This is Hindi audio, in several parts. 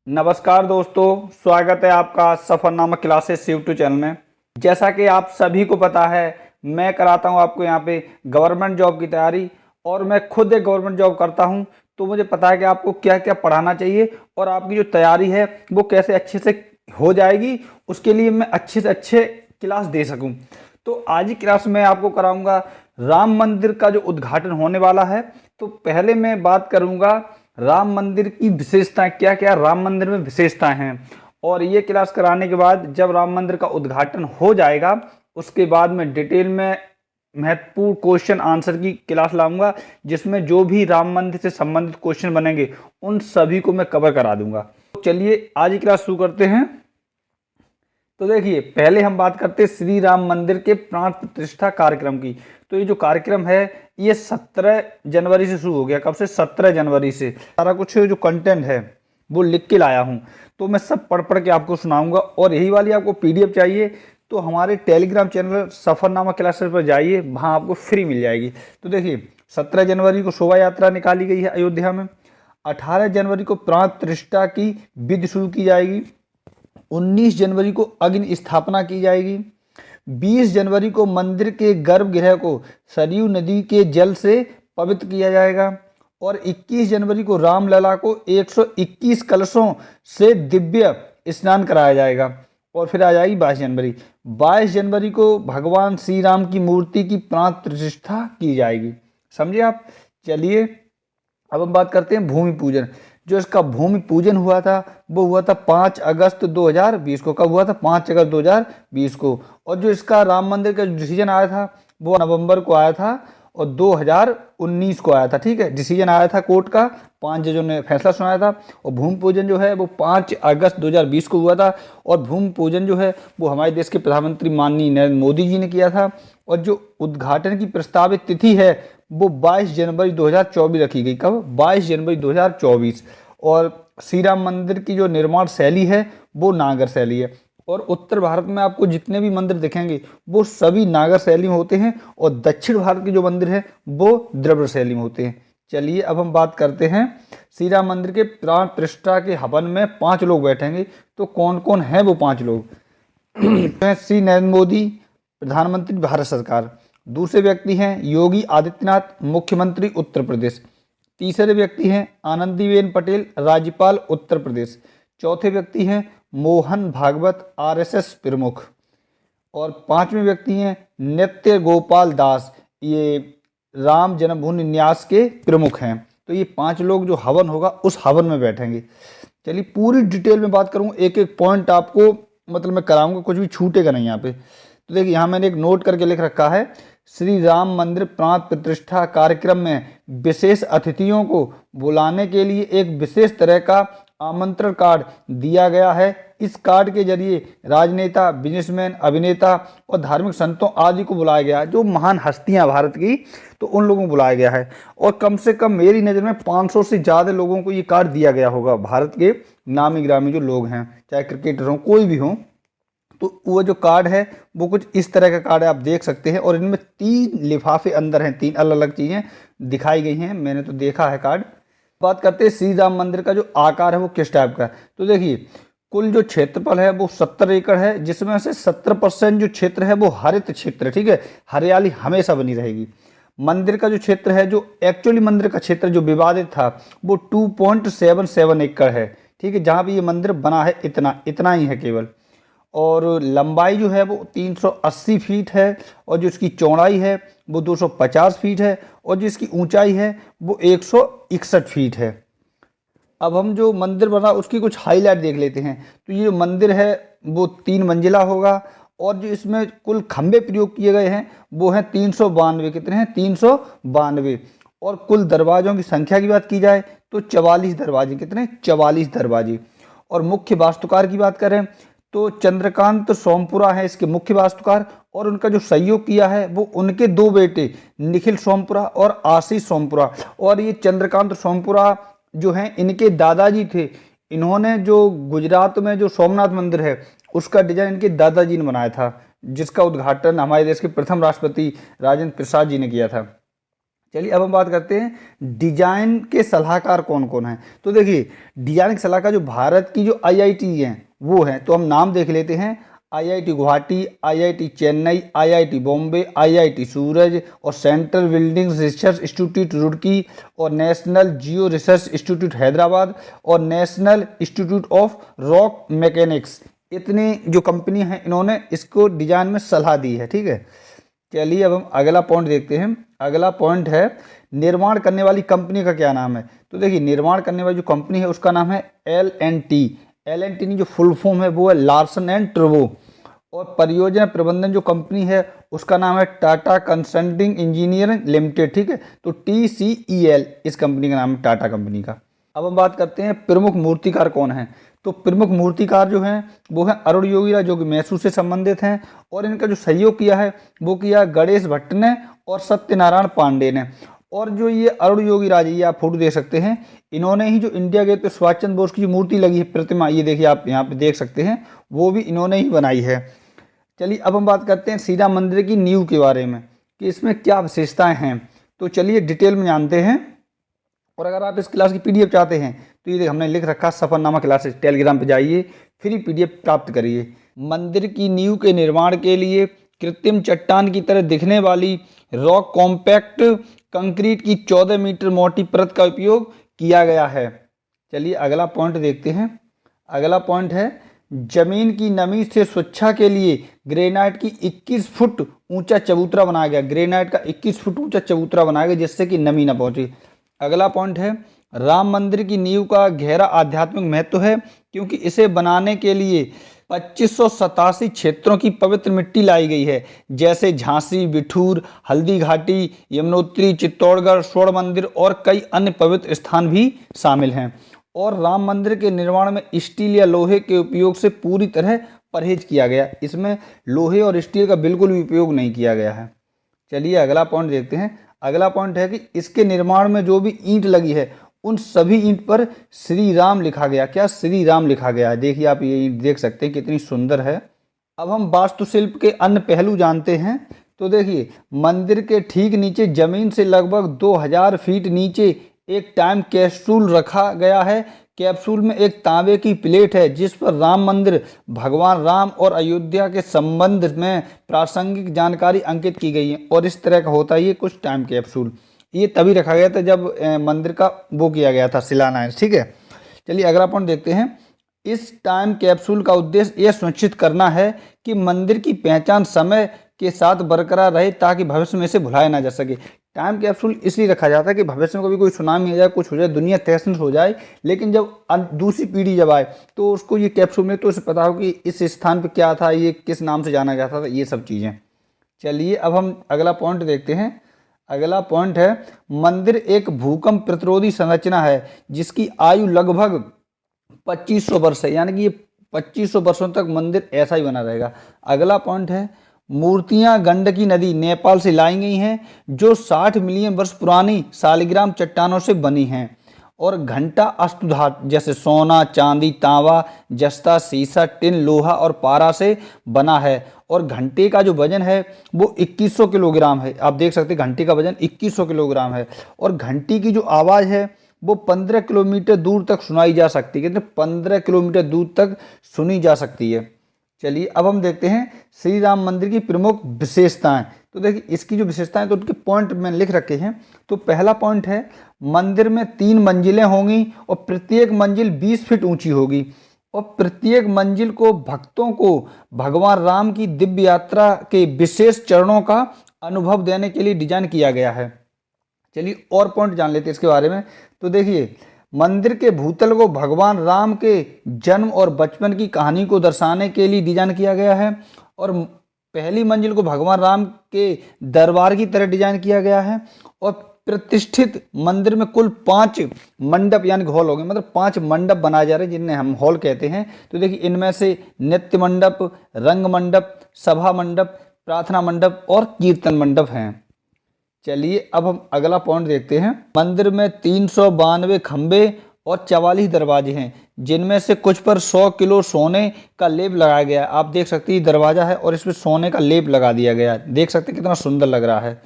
नमस्कार दोस्तों, स्वागत है आपका सफरनामा क्लासेस यूट्यूब चैनल में। जैसा कि आप सभी को पता है, मैं कराता हूं आपको यहां पे गवर्नमेंट जॉब की तैयारी और मैं खुद एक गवर्नमेंट जॉब करता हूं, तो मुझे पता है कि आपको क्या क्या पढ़ाना चाहिए और आपकी जो तैयारी है वो कैसे अच्छे से हो जाएगी, उसके लिए मैं अच्छे से अच्छे क्लास दे सकूँ। तो आज की क्लास में आपको कराऊंगा राम मंदिर का जो उद्घाटन होने वाला है। तो पहले मैं बात करूंगा राम मंदिर की विशेषताएं, क्या क्या राम मंदिर में विशेषताएं हैं, और ये क्लास कराने के बाद जब राम मंदिर का उद्घाटन हो जाएगा उसके बाद मैं डिटेल में महत्वपूर्ण क्वेश्चन आंसर की क्लास लाऊंगा, जिसमें जो भी राम मंदिर से संबंधित क्वेश्चन बनेंगे उन सभी को मैं कवर करा दूंगा। तो चलिए आज की क्लास शुरू करते हैं। तो देखिए, पहले हम बात करते हैं श्री राम मंदिर के प्राण प्रतिष्ठा कार्यक्रम की। तो ये जो कार्यक्रम है ये 17 जनवरी से शुरू हो गया। कब से? 17 जनवरी से। सारा कुछ जो कंटेंट है वो लिख के लाया हूँ, तो मैं सब पढ़ पढ़ के आपको सुनाऊंगा। और यही वाली आपको पीडीएफ चाहिए तो हमारे टेलीग्राम चैनल सफरनामा क्लासेस पर जाइए, वहाँ आपको फ्री मिल जाएगी। तो देखिए, 17 जनवरी को शोभा यात्रा निकाली गई है अयोध्या में। 18 जनवरी को प्राण प्रतिष्ठा की विधि शुरू की जाएगी। 19 जनवरी को अग्नि स्थापना की जाएगी। 20 जनवरी को मंदिर के गर्भगृह को सरयू नदी के जल से पवित्र किया जाएगा। और 21 जनवरी को रामलला को 121 कलशों से दिव्य स्नान कराया जाएगा। और फिर आ जाएगी 22 जनवरी। 22 जनवरी को भगवान श्री राम की मूर्ति की प्राण प्रतिष्ठा की जाएगी। समझे आप? चलिए अब हम बात करते हैं भूमि पूजन। जो इसका भूमि पूजन हुआ था वो हुआ था 5 अगस्त 2020 को। कब हुआ था? 5 अगस्त 2020 को। और जो इसका राम मंदिर का डिसीजन आया था वो नवंबर को आया था और 2019 को आया था। ठीक है, डिसीजन आया था कोर्ट का, 5 जजों ने फैसला सुनाया था। और भूमि पूजन जो है वो 5 अगस्त 2020 को हुआ था। और भूमि पूजन जो है वो हमारे देश के प्रधानमंत्री माननीय नरेंद्र मोदी जी ने किया था। और जो उद्घाटन की प्रस्तावित तिथि है वो 22 जनवरी 2024 रखी गई। कब? 22 जनवरी 2024। और श्री राम मंदिर की जो निर्माण शैली है वो नागर शैली है। और उत्तर भारत में आपको जितने भी मंदिर दिखेंगे वो सभी नागर शैली में होते हैं, और दक्षिण भारत के जो मंदिर है वो द्रविड़ शैली में होते हैं। चलिए अब हम बात करते हैं श्री राम मंदिर के प्राण प्रतिष्ठा के हवन में 5 लोग बैठेंगे। तो कौन कौन है वो 5 लोग? श्री नरेंद्र मोदी, प्रधानमंत्री भारत सरकार। दूसरे व्यक्ति हैं योगी आदित्यनाथ, मुख्यमंत्री उत्तर प्रदेश। तीसरे व्यक्ति हैं आनंदीबेन पटेल, राज्यपाल उत्तर प्रदेश। चौथे व्यक्ति हैं मोहन भागवत, आरएसएस प्रमुख। और 5वें व्यक्ति हैं नित्य गोपाल दास, ये राम जन्मभूमि न्यास के प्रमुख हैं। तो ये 5 लोग जो हवन होगा उस हवन में बैठेंगे। चलिए पूरी डिटेल में बात करूँ, एक एक पॉइंट आपको मतलब मैं कराऊंगा, कुछ भी छूटेगा नहीं यहाँ पे। तो देखिए यहाँ मैंने एक नोट करके लिख रखा है, श्री राम मंदिर प्राण प्रतिष्ठा कार्यक्रम में विशेष अतिथियों को बुलाने के लिए एक विशेष तरह का आमंत्रण कार्ड दिया गया है। इस कार्ड के जरिए राजनेता, बिजनेसमैन, अभिनेता और धार्मिक संतों आदि को बुलाया गया है, जो महान हस्तियां भारत की, तो उन लोगों को बुलाया गया है। और कम से कम मेरी नज़र में 500 से ज़्यादा लोगों को ये कार्ड दिया गया होगा, भारत के नामी ग्रामी जो लोग हैं, चाहे क्रिकेटर हों कोई भी हों। तो वो जो कार्ड है वो कुछ इस तरह का कार्ड है, आप देख सकते हैं। और इनमें 3 लिफाफे अंदर हैं, 3 अलग अलग चीज़ें दिखाई गई हैं, मैंने तो देखा है कार्ड। बात करते हैं श्री राम मंदिर का जो आकार है वो किस टाइप का है। तो देखिए कुल जो क्षेत्रफल है वो 70 एकड़ है, जिसमें से 70% जो क्षेत्र है वो हरित क्षेत्र है। ठीक है, हरियाली हमेशा बनी रहेगी। मंदिर का जो क्षेत्र है, जो एक्चुअली मंदिर का क्षेत्र जो विवादित था वो 2.77 एकड़ है। ठीक है, जहाँ भी ये मंदिर बना है इतना इतना ही है केवल। और लंबाई जो है वो 380 फीट है, और जो इसकी चौड़ाई है वो 250 फीट है, और जो इसकी ऊंचाई है वो 161 फीट है। अब हम जो मंदिर बना उसकी कुछ हाईलाइट देख लेते हैं। तो ये जो मंदिर है वो 3 मंजिला होगा, और जो इसमें कुल खंभे प्रयोग किए गए हैं वो हैं 392। कितने हैं? 392। और कुल दरवाजों की संख्या की बात की जाए तो 44 दरवाजे। कितने? 44 दरवाजे। और मुख्य वास्तुकार की बात करें तो चंद्रकांत सोमपुरा है इसके मुख्य वास्तुकार, और उनका जो सहयोग किया है वो उनके 2 बेटे निखिल सोमपुरा और आशीष सोमपुरा। और ये चंद्रकांत सोमपुरा जो हैं इनके दादाजी थे। इन्होंने जो गुजरात में जो सोमनाथ मंदिर है उसका डिजाइन इनके दादाजी ने बनाया था, जिसका उद्घाटन हमारे देश के प्रथम राष्ट्रपति राजेंद्र प्रसाद जी ने किया था। चलिए अब हम बात करते हैं डिजाइन के सलाहकार कौन कौन हैं। तो देखिए डिजाइन के सलाहकार जो भारत की जो आईआईटी हैं वो हैं, तो हम नाम देख लेते हैं। IIT Guwahati, IIT Chennai, IIT Bombay, IIT Suraj और central building research institute Roorkee और national geo research institute Hyderabad और national institute of rock mechanics. इतनी जो कंपनी हैं इन्होंने इसको डिजाइन में सलाह दी है, ठीक है। चलिए अब हम अगला पॉइंट देखते हैं। अगला पॉइंट है निर्माण करने वाली कंपनी का क्या नाम है। तो देखिए निर्माण करने वाली जो कंपनी है उसका नाम है L&T। L&T की जो फुल फॉर्म है वो है लार्सन एंड टर्बो। और परियोजना प्रबंधन जो कंपनी है उसका नाम है टाटा कंसल्टिंग इंजीनियर लिमिटेड, ठीक है। तो TCEL इस कंपनी का नाम है, टाटा कंपनी का। अब हम बात करते हैं प्रमुख मूर्तिकार कौन है। तो प्रमुख मूर्तिकार जो हैं वो हैं अरुण योगीरा, जो कि मैसूर से संबंधित हैं। और इनका जो सहयोग किया है वो किया गणेश भट्ट ने और सत्यनारायण पांडे ने। और जो ये अरुण योगीरा जी, ये आप फोटो देख सकते हैं, इन्होंने ही जो इंडिया गेट पे सुभाष चंद्र बोस की जो मूर्ति लगी है, प्रतिमा, ये देखिए आप यहाँ पे देख सकते हैं, वो भी इन्होंने ही बनाई है। चलिए अब हम बात करते हैं श्री राम मंदिर की नींव के बारे में कि इसमें क्या विशेषताएं हैं। तो चलिए डिटेल में जानते हैं। और अगर आप इस क्लास की पीडीएफ चाहते हैं तो ये हमने लिख रखा सफरनामा क्लासेस, टेलीग्राम पे जाइए, फ्री पीडीएफ प्राप्त करिए। मंदिर की नींव के निर्माण के लिए कृत्रिम चट्टान की तरह दिखने वाली रॉक कॉम्पैक्ट कंक्रीट की 14 मीटर मोटी परत का उपयोग किया गया है। चलिए अगला पॉइंट देखते हैं। अगला पॉइंट है जमीन की नमी से सुरक्षा के लिए ग्रेनाइट की 21 फुट ऊंचा चबूतरा बनाया गया। ग्रेनाइट का 21 फुट ऊंचा चबूतरा बनाया गया जिससे कि नमी न पहुंचे। अगला पॉइंट है राम मंदिर की नींव का गहरा आध्यात्मिक महत्व है क्योंकि इसे बनाने के लिए 2587 क्षेत्रों की पवित्र मिट्टी लाई गई है, जैसे झांसी, बिठूर, हल्दी घाटी, यमुनोत्री, चित्तौड़गढ़, स्वर्ण मंदिर और कई अन्य पवित्र स्थान भी शामिल हैं। और राम मंदिर के निर्माण में स्टील या लोहे के उपयोग से पूरी तरह परहेज किया गया। इसमें लोहे और स्टील का बिल्कुल भी उपयोग नहीं किया गया है। चलिए अगला पॉइंट देखते हैं। अगला पॉइंट है कि इसके निर्माण में जो भी ईंट लगी है उन सभी ईंट पर श्री राम लिखा गया। क्या श्री राम लिखा गया है, देखिए आप ये ईंट देख सकते हैं कितनी सुंदर है। अब हम वास्तुशिल्प के अन्य पहलू जानते हैं। तो देखिए मंदिर के ठीक नीचे जमीन से लगभग 2000 फीट नीचे एक टाइम कैप्सूल रखा गया है। कैप्सूल में एक तांबे की प्लेट है जिस पर राम मंदिर, भगवान राम और अयोध्या के संबंध में प्रासंगिक जानकारी अंकित की गई है। और इस तरह का होता है ये कुछ टाइम कैप्सूल। ये तभी रखा गया था जब मंदिर का वो किया गया था, शिलान्यास, ठीक है। चलिए अगला पॉइंट देखते हैं। इस टाइम कैप्सूल का उद्देश्य यह सुनिश्चित करना है कि मंदिर की पहचान समय के साथ बरकरार रहे ताकि भविष्य में इसे भुलाया ना जा सके। टाइम कैप्सूल इसलिए रखा जाता है कि भविष्य में कभी कोई सुनामी आ जाए, कुछ हो जाए, दुनिया तहस नहस हो जाए, लेकिन जब दूसरी पीढ़ी जब आए तो उसको ये कैप्सूल में तो उसे पता हो कि इस स्थान पर क्या था, ये किस नाम से जाना जाता था, ये सब चीज़ें। चलिए अब हम अगला पॉइंट देखते हैं। अगला पॉइंट है मंदिर एक भूकंप प्रतिरोधी संरचना है जिसकी आयु लगभग 2500 वर्ष है, यानी कि ये 2500 वर्षों तक मंदिर ऐसा ही बना रहेगा। अगला पॉइंट है मूर्तियां गंडकी नदी नेपाल से लाई गई हैं जो 60 मिलियन वर्ष पुरानी सालिग्राम चट्टानों से बनी हैं। और घंटा अष्टधातु जैसे सोना, चांदी, तांबा, जस्ता, सीसा, टिन, लोहा और पारा से बना है। और घंटे का जो वजन है वो 2100 किलोग्राम है। आप देख सकते हैं घंटे का वजन 2100 किलोग्राम है। और घंटी की जो आवाज़ है वो 15 किलोमीटर दूर तक सुनाई जा सकती है। कितने? 15 किलोमीटर दूर तक सुनी जा सकती है। चलिए अब हम देखते हैं श्री राम मंदिर की प्रमुख विशेषताएं। तो देखिए इसकी जो विशेषताएं तो उनके पॉइंट मैंने लिख रखे हैं। तो पहला पॉइंट है मंदिर में 3 मंजिलें होंगी और प्रत्येक मंजिल 20 फीट ऊंची होगी। और प्रत्येक मंजिल को भक्तों को भगवान राम की दिव्य यात्रा के विशेष चरणों का अनुभव देने के लिए डिजाइन किया गया है। चलिए और पॉइंट जान लेते हैं इसके बारे में। तो देखिए मंदिर के भूतल को भगवान राम के जन्म और बचपन की कहानी को दर्शाने के लिए डिजाइन किया गया है। और पहली मंजिल को भगवान राम के दरबार की तरह डिजाइन किया गया है। और प्रतिष्ठित मंदिर में कुल 5 मंडप यानी हॉल होंगे, मतलब 5 मंडप बनाए जा रहे हैं जिन्हें हम हॉल कहते हैं। तो देखिए इनमें से नृत्य मंडप, रंग मंडप, सभा मंडप, प्रार्थना मंडप और कीर्तन मंडप हैं। चलिए अब हम अगला पॉइंट देखते हैं। मंदिर में 392 खंबे और 44 दरवाजे हैं जिनमें से कुछ पर 100 किलो सोने का लेप लगाया गया है। आप देख सकते हैं दरवाजा है और इसमें सोने का लेप लगा दिया गया है। देख सकते हैं कितना सुंदर लग रहा है।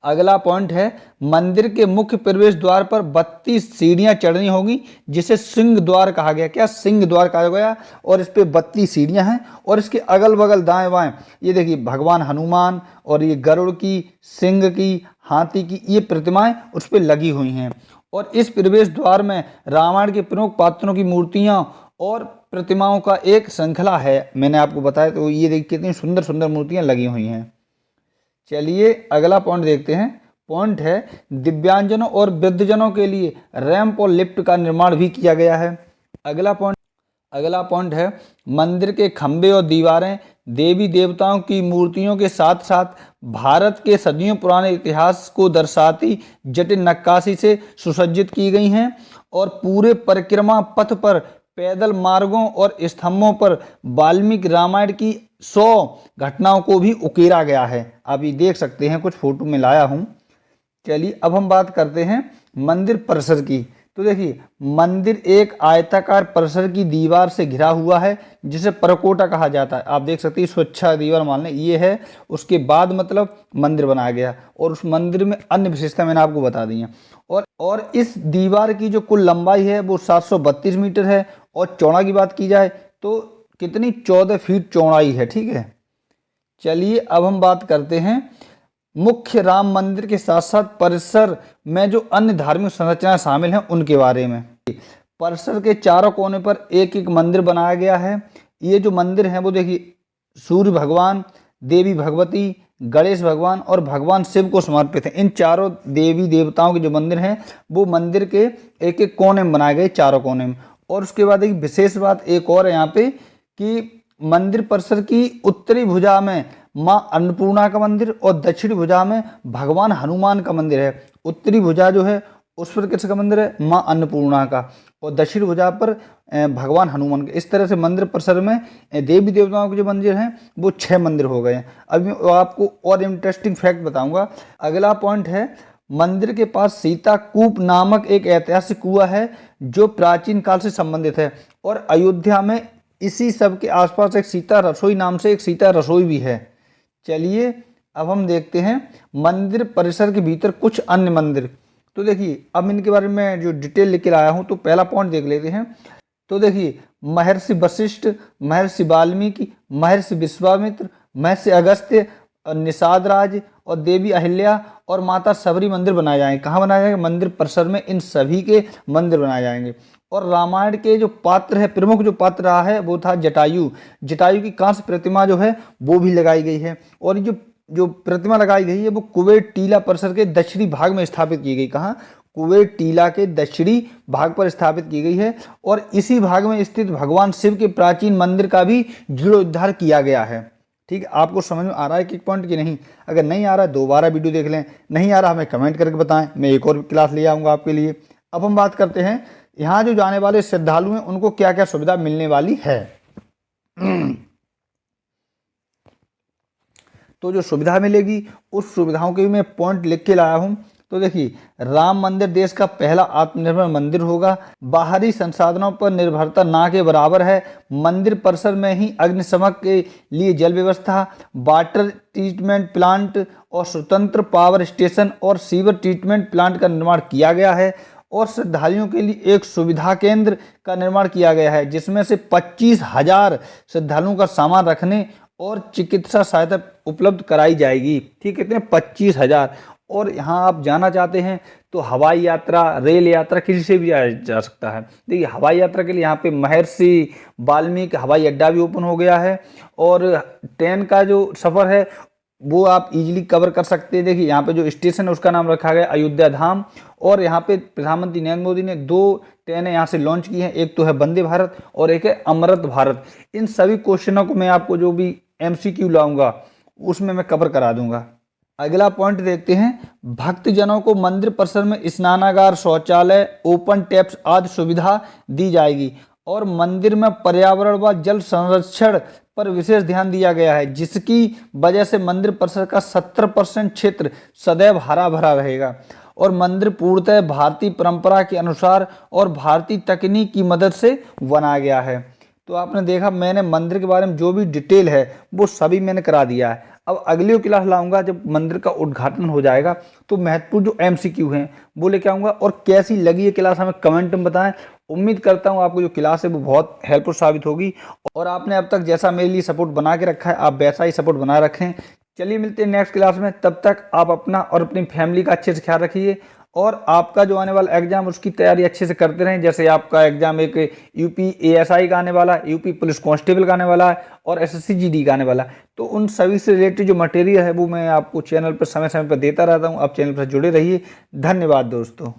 अगला पॉइंट है मंदिर के मुख्य प्रवेश द्वार पर 32 सीढ़ियां चढ़नी होगी, जिसे सिंह द्वार कहा गया। क्या सिंह द्वार कहा गया। और इस पे 32 सीढ़ियां हैं और इसके अगल बगल दाएं बाएं ये देखिए भगवान हनुमान और ये गरुड़ की, सिंह की, हाथी की ये प्रतिमाएं उस पर लगी हुई हैं। और इस प्रवेश द्वार में रामायण के प्रमुख पात्रों की मूर्तियां और प्रतिमाओं का एक श्रृंखला है। मैंने आपको बताया, तो ये देखिए कितनी सुंदर सुंदर मूर्तियां लगी हुई हैं। चलिए अगला पॉइंट देखते हैं। पॉइंट है दिव्यांगजनों और वृद्धजनों के लिए रैंप और लिफ्ट का निर्माण भी किया गया है। अगला पॉइंट है मंदिर के खंभे और दीवारें देवी देवताओं की मूर्तियों के साथ साथ भारत के सदियों पुराने इतिहास को दर्शाती जटिल नक्काशी से सुसज्जित की गई हैं और पूरे परिक्रमा पथ पर पैदल मार्गों और स्तंभों पर वाल्मीकि रामायण की 100 घटनाओं को भी उकेरा गया है। आप ये देख सकते हैं, कुछ फोटो में लाया हूँ। चलिए अब हम बात करते हैं मंदिर परिसर की। तो देखिए मंदिर एक आयताकार परिसर की दीवार से घिरा हुआ है जिसे परकोटा कहा जाता है। आप देख सकते हैं स्वच्छा दीवार मान लें ये है, उसके बाद मतलब मंदिर बनाया गया और उस मंदिर में अन्य विशेषता मैंने आपको बता दी हैं। और इस दीवार की जो कुल लंबाई है वो 732 मीटर है और चौड़ा की बात की जाए तो कितनी 14 फीट चौड़ाई है। ठीक है, चलिए अब हम बात करते हैं मुख्य राम मंदिर के साथ साथ परिसर में जो अन्य धार्मिक संरचनाएं शामिल हैं उनके बारे में। परिसर के चारों कोने पर एक एक मंदिर बनाया गया है। ये जो मंदिर हैं वो देखिए सूर्य भगवान, देवी भगवती, गणेश भगवान और भगवान शिव को समर्पित है। इन चारों देवी देवताओं के जो मंदिर हैं वो मंदिर के एक एक कोने में बनाए गए, चारों कोने में। और उसके बाद एक विशेष बात एक और है यहाँ पे कि मंदिर परिसर की उत्तरी भुजा में मां अन्नपूर्णा का मंदिर और दक्षिणी भुजा में भगवान हनुमान का मंदिर है। उत्तरी भुजा जो है उस पर किसका मंदिर है, मां अन्नपूर्णा का, और दक्षिण भुजा पर भगवान हनुमान का। इस तरह से मंदिर परिसर में देवी देवताओं के जो मंदिर हैं वो 6 मंदिर हो गए हैं। अभी मैं आपको और इंटरेस्टिंग फैक्ट बताऊंगा। अगला पॉइंट है मंदिर के पास सीता कूप नामक एक ऐतिहासिक कुआं है जो प्राचीन काल से संबंधित है और अयोध्या में इसी सब के आसपास एक सीता रसोई नाम से एक सीता रसोई भी है। चलिए अब हम देखते हैं मंदिर परिसर के भीतर कुछ अन्य मंदिर। तो देखिए अब इनके बारे में जो डिटेल लेकर आया हूं, तो पहला पॉइंट देख लेते हैं। तो देखिए महर्षि वशिष्ठ, महर्षि वाल्मीकि, महर्षि विश्वामित्र, महर्षि अगस्त्य, निषाद राज और देवी अहिल्या और माता सबरी मंदिर बनाए जाएंगे। कहाँ बनाए जाएंगे, मंदिर परिसर में इन सभी के मंदिर बनाए जाएंगे। और रामायण के जो पात्र है, प्रमुख जो पात्र रहा है वो था जटायु। जटायु की कांस्य प्रतिमा जो है वो भी लगाई गई है और जो प्रतिमा लगाई गई है वो कुबेर टीला परिसर के दक्षिणी भाग में स्थापित की गई। कहाँ, कुबेर टीला के दक्षिणी भाग पर स्थापित की गई है और इसी भाग में स्थित भगवान शिव के प्राचीन मंदिर का भी जीर्णोद्धार किया गया है। ठीक है, आपको समझ में आ रहा है कि पॉइंट की नहीं? अगर नहीं आ रहा है दोबारा वीडियो देख लें, नहीं आ रहा हमें कमेंट करके बताएं, मैं एक और क्लास ले आऊँगा आपके लिए। अब हम बात करते हैं यहाँ जो जाने वाले श्रद्धालु हैं उनको क्या क्या सुविधा मिलने वाली है। तो जो सुविधा मिलेगी उस सुविधाओं के भी मैं पॉइंट लिख के लाया हूँ। तो देखिए राम मंदिर देश का पहला आत्मनिर्भर मंदिर होगा। बाहरी संसाधनों पर निर्भरता ना के बराबर है। मंदिर परिसर में ही अग्निशमन के लिए जल व्यवस्था, वाटर ट्रीटमेंट प्लांट और स्वतंत्र पावर स्टेशन और सीवर ट्रीटमेंट प्लांट का निर्माण किया गया है और श्रद्धालुओं के लिए एक सुविधा केंद्र का निर्माण किया गया है जिसमें से 25,000 श्रद्धालुओं का सामान रखने और चिकित्सा सहायता उपलब्ध कराई जाएगी। ठीक, कितने 25,000। और यहाँ आप जाना चाहते हैं तो हवाई यात्रा, रेल यात्रा किसी से भी जाया जा सकता है। देखिए हवाई यात्रा के लिए यहाँ पे महर्षि वाल्मीकि हवाई अड्डा भी ओपन हो गया है और ट्रेन का जो सफ़र है वो आप इजीली कवर कर सकते हैं। देखिए यहाँ पे जो स्टेशन है उसका नाम रखा गया अयोध्या धाम और यहाँ पे प्रधानमंत्री नरेंद्र मोदी ने 2 ट्रेनें यहाँ से लॉन्च की हैं, एक तो है वंदे भारत और एक है अमृत भारत। इन सभी क्वेश्चनों को मैं आपको जो भी MCQ लाऊंगा उसमें मैं कवर करा दूंगा। अगला पॉइंट देखते हैं, भक्तजनों को मंदिर परिसर में स्नानागार, शौचालय, ओपन टैप्स आदि सुविधा दी जाएगी और मंदिर में पर्यावरण व जल संरक्षण पर विशेष ध्यान दिया गया है जिसकी वजह से मंदिर परिसर का 70% क्षेत्र सदैव हरा भरा रहेगा और मंदिर पूर्णतः भारतीय परंपरा के अनुसार और भारतीय तकनीक की मदद से बनाया गया है। तो आपने देखा मैंने मंदिर के बारे में जो भी डिटेल है वो सभी मैंने करा दिया है। अब अगली क्लास लाऊंगा जब मंदिर का उद्घाटन हो जाएगा, तो महत्वपूर्ण जो MCQ हैं वो लेके आऊँगा। और कैसी लगी ये क्लास हमें कमेंट में बताएं। उम्मीद करता हूँ आपको जो क्लास है वो बहुत हेल्पफुल साबित होगी, और आपने अब तक जैसा मेरे लिए सपोर्ट बना के रखा है आप वैसा ही सपोर्ट बना रखें। चलिए मिलते हैं नेक्स्ट क्लास में, तब तक आप अपना और अपनी फैमिली का अच्छे से ख्याल रखिए, और आपका जो आने वाला एग्जाम उसकी तैयारी अच्छे से करते रहें। जैसे आपका एग्जाम एक यूपी ASI का आने वाला है, यूपी पुलिस कांस्टेबल का आने वाला है, और SSC GD का आने वाला है। तो उन सभी से रिलेटेड जो मटेरियल है वो मैं आपको चैनल पर समय समय पर देता रहता हूँ। आप चैनल पर जुड़े रहिए। धन्यवाद दोस्तों।